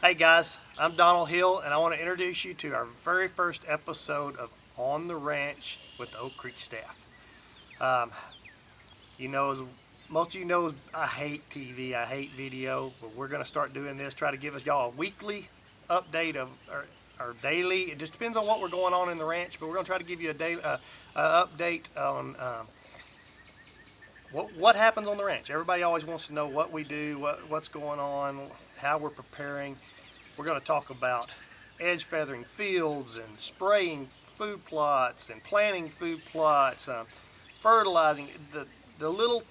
Hey guys, I'm Donald Hill, and I want to introduce you to our very first episode of On the Ranch with the Oak Creek staff. Um, you know, most of you know I hate TV, I hate video, but we're going to start doing this, try to give us y'all a weekly update of our daily. It just depends on what we're going on in the ranch, but we're going to try to give you a daily update on what happens on the ranch. Everybody always wants to know what we do, what's going on, how we're preparing. We're going to talk about edge feathering fields and spraying food plots and planting food plots, fertilizing, the little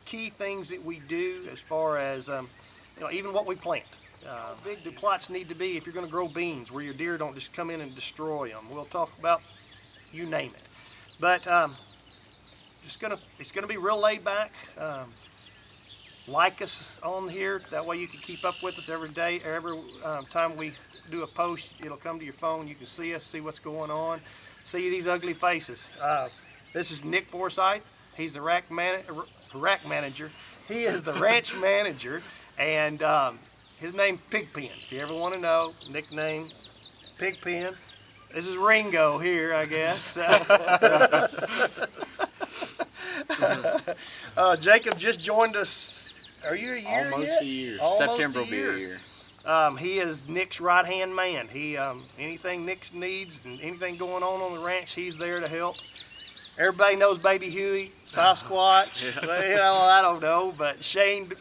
key things that we do as far as even what we plant. How big do plots need to be if you're going to grow beans where your deer don't just come in and destroy them. We'll talk about you name it. But it's gonna be real laid back. Like us on here, that way you can keep up with us every day. Every time we do a post, it'll come to your phone. You can see us, see what's going on, see these ugly faces. This is Nick Forsyth. He's the rack manager. He is the ranch manager, and his name Pigpen. If you ever want to know, nickname Pigpen. This is Ringo here, I guess. Jacob just joined us. Are you a year Almost yet? a year. Almost September will a be year. a year. He is Nick's right-hand man. He anything Nick needs and anything going on the ranch, he's there to help. Everybody knows Baby Huey, Sasquatch. Yeah. I don't know, but Shane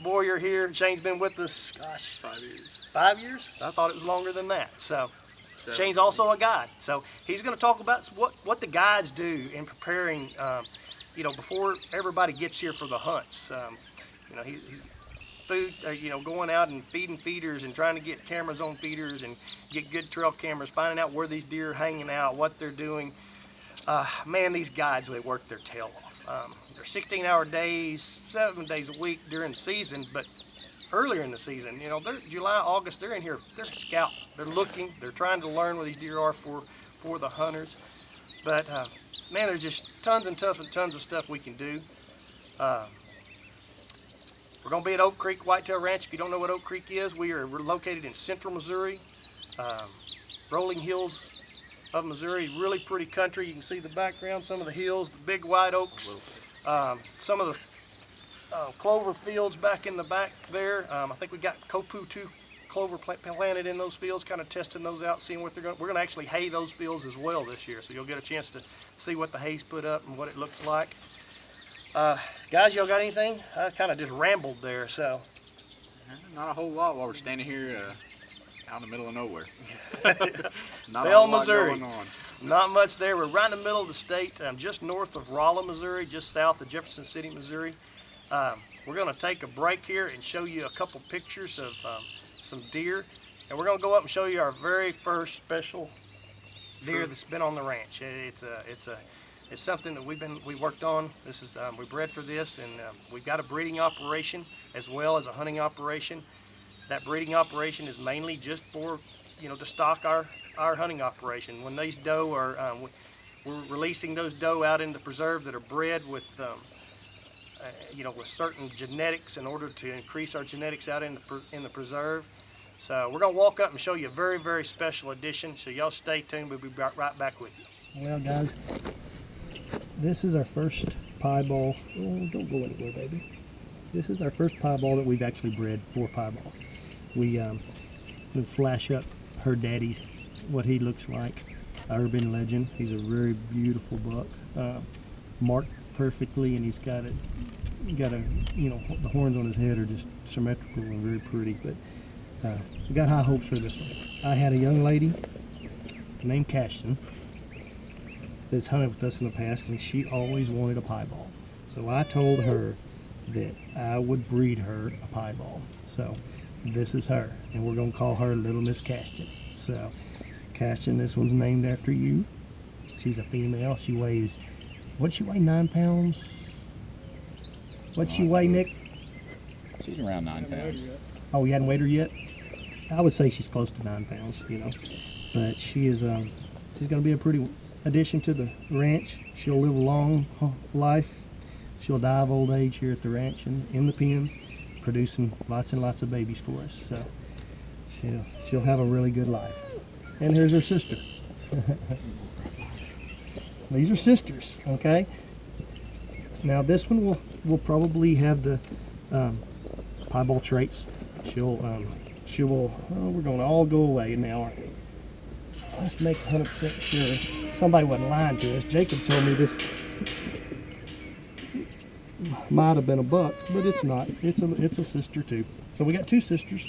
Boyer here. Shane's been with us, gosh, 5 years. 5 years? I thought it was longer than that. So 7. Shane's also a guide. So he's going to talk about what the guides do in preparing, before everybody gets here for the hunts. He's food, going out and feeding feeders and trying to get cameras on feeders and get good trail cameras, finding out where these deer are hanging out, what they're doing. Man, these guides, they work their tail off. They're 16-hour days, 7 days a week during the season, but earlier in the season, they're July, August, they're in here, they're scouting, they're looking, they're trying to learn where these deer are for the hunters. But man, there's just tons of stuff we can do. We're going to be at Oak Creek Whitetail Ranch. If you don't know what Oak Creek is, we're located in central Missouri, rolling hills of Missouri, really pretty country. You can see the background, some of the hills, the big white oaks, some of the clover fields back in the back there. I think we got Copu 2 clover planted in those fields, kind of testing those out, seeing what they're going to. We're going to actually hay those fields as well this year, so you'll get a chance to see what the hay's put up and what it looks like. Guys, y'all got anything? I kind of just rambled there, so. Not a whole lot while we're standing here out in the middle of nowhere. Not Bell, a lot Missouri. going on. Not much there. We're right in the middle of the state, just north of Rolla, Missouri, just south of Jefferson City, Missouri. We're going to take a break here and show you a couple pictures of some deer, and we're going to go up and show you our very first special deer that's been on the ranch. It's something that we worked on. This is we bred for this, and we've got a breeding operation as well as a hunting operation. That breeding operation is mainly just for to stock our hunting operation. When these doe are we're releasing those doe out in the preserve that are bred with with certain genetics in order to increase our genetics out in the preserve. So we're gonna walk up and show you a very, very special edition. So y'all stay tuned. We'll be right back with you. Well, guys, this is our first piebald. Oh, don't go anywhere, baby. This is our first piebald that we've actually bred for piebald. We'll flash up her daddy's, what he looks like. Urban legend. He's a very beautiful buck, marked perfectly, and he's got the horns on his head are just symmetrical and very pretty. But we got high hopes for this one. I had a young lady named Cashton that's hunted with us in the past, and she always wanted a piebald. So I told her that I would breed her a piebald. So this is her, and we're going to call her Little Miss Cashton. So Cashton, this one's named after you. She's a female. She weighs, what'd she weigh, 9 pounds? What'd she weigh, Nick? She's around 9 pounds. Oh, you hadn't weighed her yet? I would say she's close to 9 pounds, But she is, she's going to be a pretty addition to the ranch. She'll live a long life. She'll die of old age here at the ranch and in the pen, producing lots and lots of babies for us. So she'll have a really good life. And here's her sister. These are sisters, okay? Now this one will probably have the piebald traits. She will, oh, we're going to all go away now, aren't we? Let's make 100% sure somebody wasn't lying to us. Jacob told me this might have been a buck, but it's not. It's a sister too. So we got two sisters.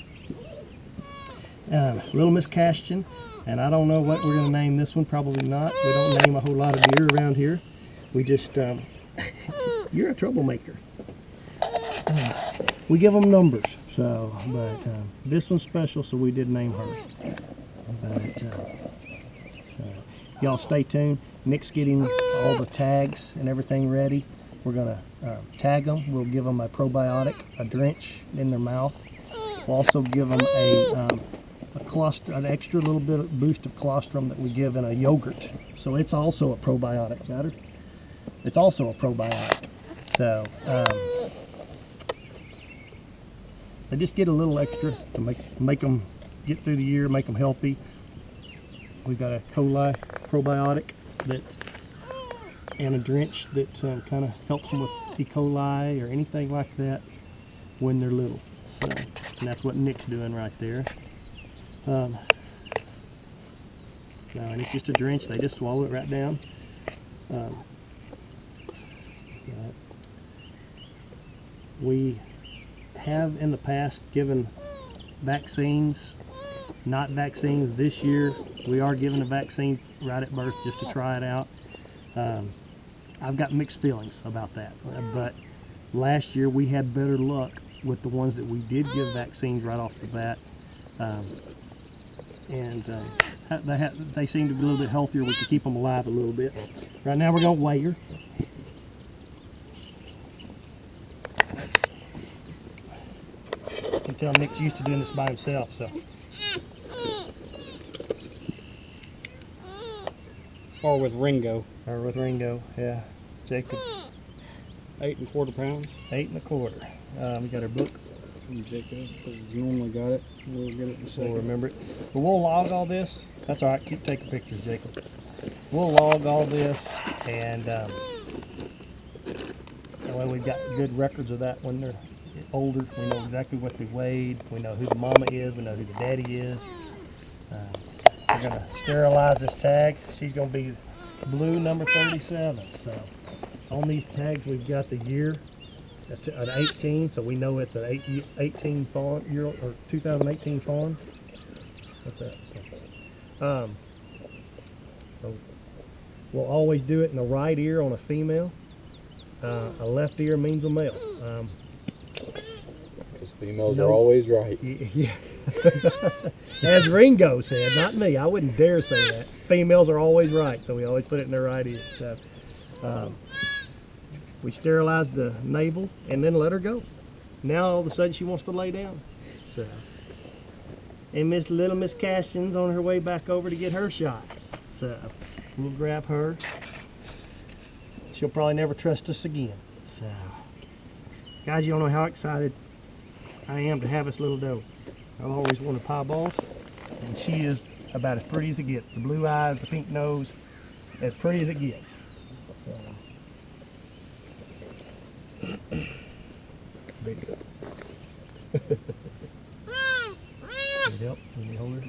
Little Miss Cashton, and I don't know what we're going to name this one. Probably not. We don't name a whole lot of deer around here. We just, you're a troublemaker. We give them numbers. So, but this one's special, so we did name her. But y'all stay tuned. Nick's getting all the tags and everything ready. We're gonna tag them. We'll give them a probiotic, a drench in their mouth. We'll also give them an extra little bit of boost of colostrum that we give in a yogurt. So it's also a probiotic. Got her? It's also a probiotic. So they just get a little extra to make them get through the year, make them healthy. We've got a coli probiotic and a drench that kind of helps them with E. coli or anything like that when they're little. So, and that's what Nick's doing right there. No, and it's just a drench. They just swallow it right down. We have in the past given vaccines, not vaccines. This year we are giving a vaccine right at birth just to try it out. I've got mixed feelings about that, but last year we had better luck with the ones that we did give vaccines right off the bat, and they seem to be a little bit healthier. We can keep them alive a little bit. Right now we're going to weigh her. You can tell Nick's used to doing this by himself, so. Or with Ringo. Or with Ringo, yeah. Jacob. 8 1/4 pounds. 8 1/4. We got our book. From Jacob, because normally got it. We'll get it in a We'll second. remember it. But we'll log all this. That's all right. Keep taking pictures, Jacob. We'll log all this, and that way we've got good records of that when they're older. We know exactly what they weighed. We know who the mama is. We know who the daddy is. We're going to sterilize this tag. She's going to be blue number 37. So on these tags we've got the year at 18, so we know it's an 18 fawn year or 2018 fawn. What's that? So we'll always do it in the right ear on a female. A left ear means a male. Because females are always right. Yeah. As Ringo said, not me. I wouldn't dare say that. Females are always right, so we always put it in their right ear. So, we sterilize the navel and then let her go. Now all of a sudden she wants to lay down. So, and Little Miss Cashton's on her way back over to get her shot. So we'll grab her. She'll probably never trust us again. So, guys, you don't know how excited I am to have this little doe. I've always wanted piebalds, and she is about as pretty as it gets. The blue eyes, the pink nose, as pretty as it gets. So, big up. Need help? Need me hold her?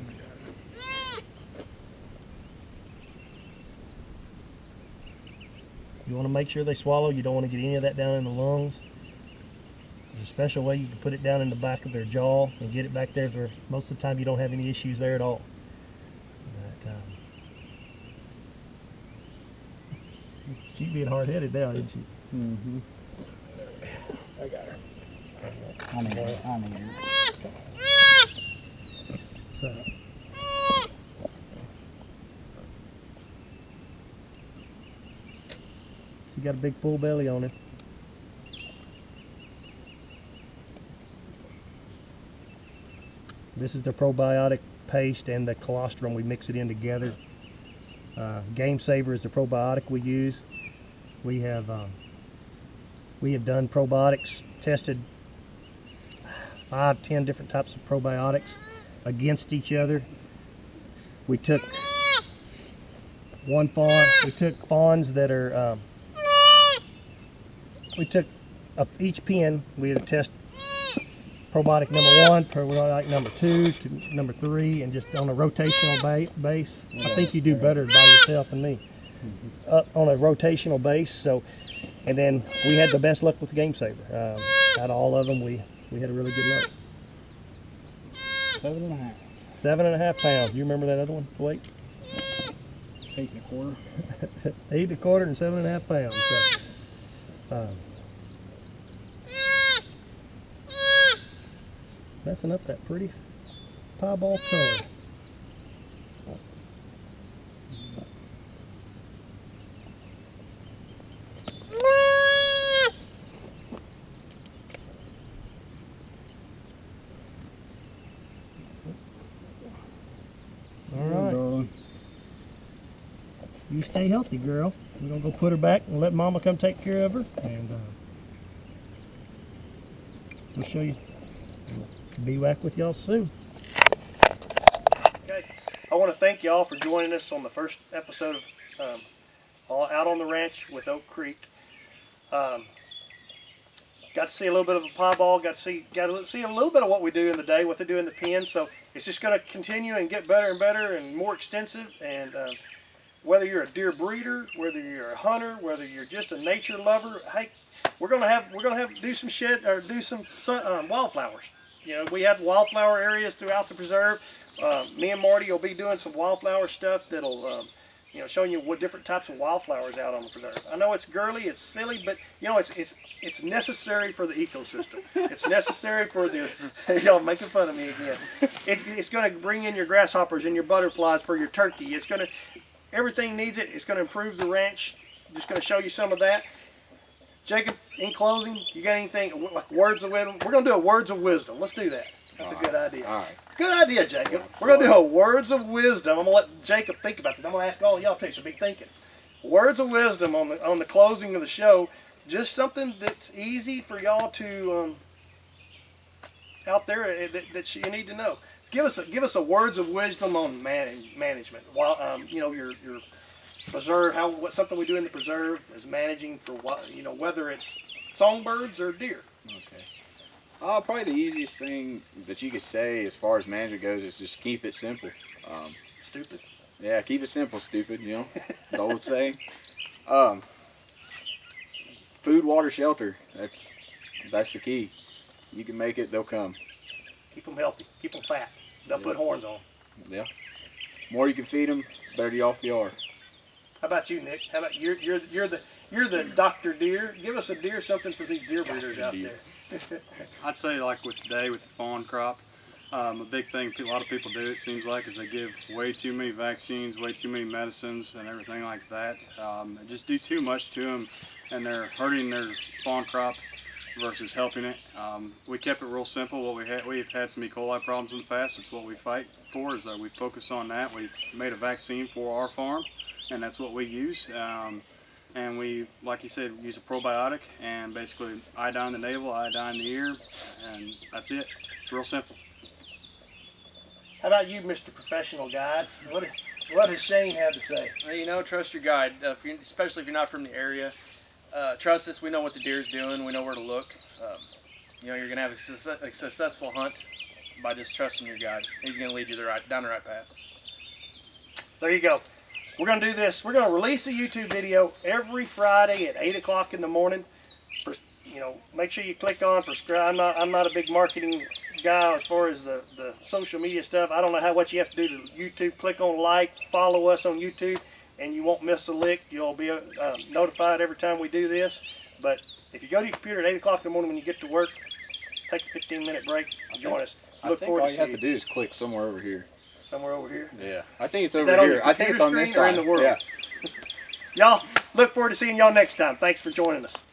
You want to make sure they swallow. You don't want to get any of that down in the lungs. There's a special way you can put it down in the back of their jaw and get it back there where most of the time you don't have any issues there at all. But, she's being hard-headed now, isn't she? Mm-hmm. I got her. I need her. So, she got a big full belly on her. This is the probiotic paste and the colostrum. We mix it in together. Game Saver is the probiotic we use. We have done probiotics, tested 5-10 different types of probiotics. against each other. We took one fawn. We took fawns that are. We took each pen. We had to test probiotic number 1, probiotic number 2, to number 3, and just on a rotational base. I think you do better by yourself than me. On a rotational base. So, and then we had the best luck with the Game Saver. Out of all of them, we had a really good luck. 7.5. 7.5 pounds. You remember that other one, Blake? 8.25. 8.25 and 7.5 pounds. So, messing up that pretty piebald color. All right. Darling. You stay healthy, girl. We're gonna go put her back and let Mama come take care of her, and we'll show you. Be back with y'all soon. Okay, I want to thank y'all for joining us on the first episode of Out on the Ranch with Oak Creek. Got to see a little bit of a piebald. Got to see a little bit of what we do in the day, what they do in the pen. So it's just going to continue and get better and better and more extensive. And whether you're a deer breeder, whether you're a hunter, whether you're just a nature lover, hey, we're gonna have do some wildflowers. You know, we have wildflower areas throughout the preserve. Me and Marty will be doing some wildflower stuff that'll, showing you what different types of wildflowers out on the preserve. I know it's girly, it's silly, but you know, it's necessary for the ecosystem. It's necessary for the, y'all making fun of me again. It's going to bring in your grasshoppers and your butterflies for your turkey. It's going to, everything needs it. It's going to improve the ranch. I'm just going to show you some of that. Jacob, in closing, you got anything like words of wisdom? We're going to do a words of wisdom. Let's do that. That's a good idea. All right. Good idea, Jacob. We're going to do a words of wisdom. I'm going to let Jacob think about this. I'm going to ask all of y'all too, so be thinking. Words of wisdom on the closing of the show. Just something that's easy for y'all to out there that you need to know. Give us a words of wisdom on management. While your preserve, something we do in the preserve is managing for whether it's songbirds or deer. Okay. Probably the easiest thing that you could say as far as management goes is just keep it simple. Stupid. Yeah, keep it simple, stupid. You know, the old saying. Food, water, shelter. That's the key. You can make it, they'll come. Keep them healthy. Keep them fat. They'll put horns on. Yeah. More you can feed them, better off you are. How about you, Nick? How about you're the Dr. Deer? Give us a deer something for these deer breeders out there. I'd say like with today with the fawn crop, a big thing a lot of people do, it seems like, is they give way too many vaccines, way too many medicines and everything like that. They just do too much to them and they're hurting their fawn crop versus helping it. We kept it real simple. We've had some E. coli problems in the past. That's what we fight for, is that we focus on that. We've made a vaccine for our farm and that's what we use. And we, like you said, use a probiotic and basically iodine the navel, iodine the ear, and that's it. It's real simple. How about you, Mr. Professional Guide? What does Shane have to say? Well, trust your guide, especially if you're not from the area. Trust us. We know what the deer's doing. We know where to look. You're going to have a successful hunt by just trusting your guide. He's going to lead you down the right path. There you go. We're going to do this. We're going to release a YouTube video every Friday at 8 o'clock in the morning. Make sure you click on subscribe. I'm not a big marketing guy as far as the social media stuff. I don't know what you have to do to YouTube. Click on like, follow us on YouTube, and you won't miss a lick. You'll be notified every time we do this. But if you go to your computer at 8 o'clock in the morning when you get to work, take a 15-minute break, join us. Look forward all to you have seeing to do is click somewhere over here. Somewhere over here? Yeah, I think it's Is over that on here. your I think it's on this computer side. screen or in the world? Yeah. Y'all, look forward to seeing y'all next time. Thanks for joining us.